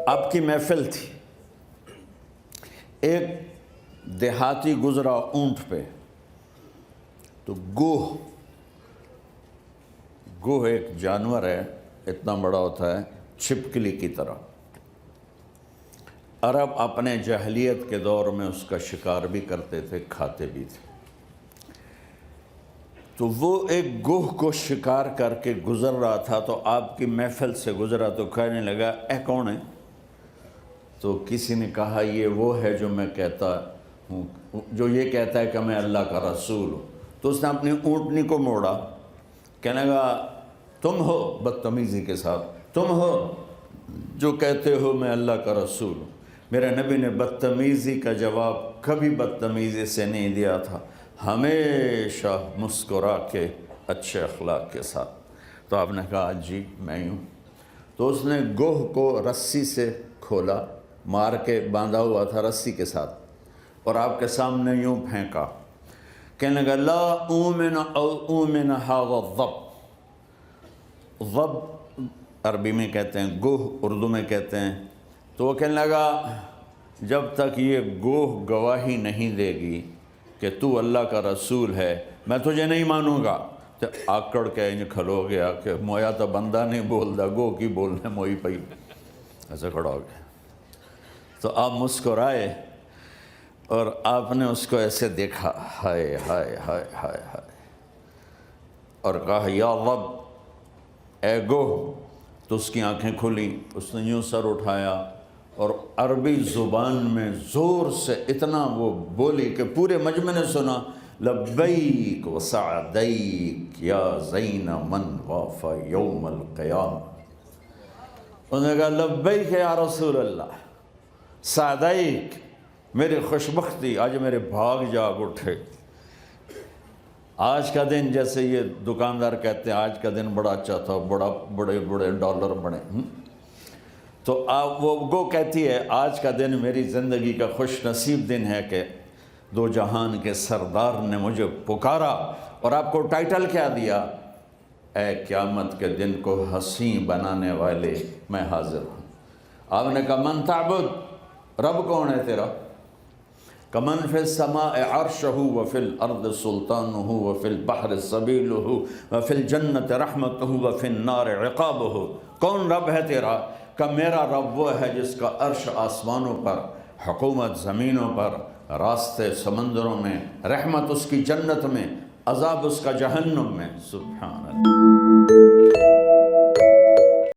آپ کی محفل تھی، ایک دیہاتی گزرا اونٹ پہ، تو گوہ ایک جانور ہے، اتنا بڑا ہوتا ہے چھپکلی کی طرح۔ عرب اپنے جاہلیت کے دور میں اس کا شکار بھی کرتے تھے، کھاتے بھی تھے۔ تو وہ ایک گوہ کو شکار کر کے گزر رہا تھا، تو آپ کی محفل سے گزرا تو کہنے لگا اے کون ہے؟ تو کسی نے کہا یہ وہ ہے جو میں کہتا ہوں، جو یہ کہتا ہے کہ میں اللہ کا رسول ہوں۔ تو اس نے اپنی اونٹنی کو موڑا، کہنے لگا تم ہو، بدتمیزی کے ساتھ، تم ہو جو کہتے ہو میں اللہ کا رسول ہوں۔ میرے نبی نے بدتمیزی کا جواب کبھی بدتمیزی سے نہیں دیا تھا، ہمیشہ مسکرا کے اچھے اخلاق کے ساتھ۔ تو آپ نے کہا جی میں ہوں۔ تو اس نے گوہ کو رسی سے کھولا، مار کے باندھا ہوا تھا رسی کے ساتھ، اور آپ کے سامنے یوں پھینکا، کہنے لگا لا اومن او اومن ھذا الضب۔ ضب عربی میں کہتے ہیں گوہ، اردو میں کہتے ہیں۔ تو وہ کہنے لگا جب تک یہ گوہ گواہی نہیں دے گی کہ تو اللہ کا رسول ہے، میں تجھے نہیں مانوں گا۔ تو آکڑ کے انج کھلو گیا کہ مویا تو بندہ نہیں بول دا، گوہ کی بولنے موئی پئی، ایسے کھڑا ہو گیا۔ تو آپ مسکرائے اور آپ نے اس کو ایسے دیکھا، ہائے ہائے ہائے ہائے ہائے، اور کہا یا رب اے گوہ۔ تو اس کی آنکھیں کھلی، اس نے یوں سر اٹھایا اور عربی زبان میں زور سے اتنا وہ بولی کہ پورے مجمع نے سنا، لبیک و سعدیک یا زین من واف یوم القیامہ۔ انہوں نے کہا لبیک یا رسول اللہ، سعدیک میری خوشبختی، آج میرے بھاگ جاگ اٹھے۔ آج کا دن، جیسے یہ دکاندار کہتے ہیں آج کا دن بڑا اچھا تھا، بڑے بڑے ڈالر بنے، تو وہ گو کہتی ہے آج کا دن میری زندگی کا خوش نصیب دن ہے کہ دو جہان کے سردار نے مجھے پکارا، اور آپ کو ٹائٹل کیا دیا؟ اے قیامت کے دن کو حسین بنانے والے میں حاضر ہوں۔ آپ نے کہا من تعبد، رب کون ہے تیرا؟ کمن فی السماء عرشہ وفی الارض سلطانہ وفی البحر سبیلہ وفی الجنت رحمتہ وفی النار عقابہ۔ کون رب ہے تیرا؟ کہ میرا رب وہ ہے جس کا عرش آسمانوں پر، حکومت زمینوں پر، راستے سمندروں میں، رحمت اس کی جنت میں، عذاب اس کا جہنم میں۔ سبحان اللہ۔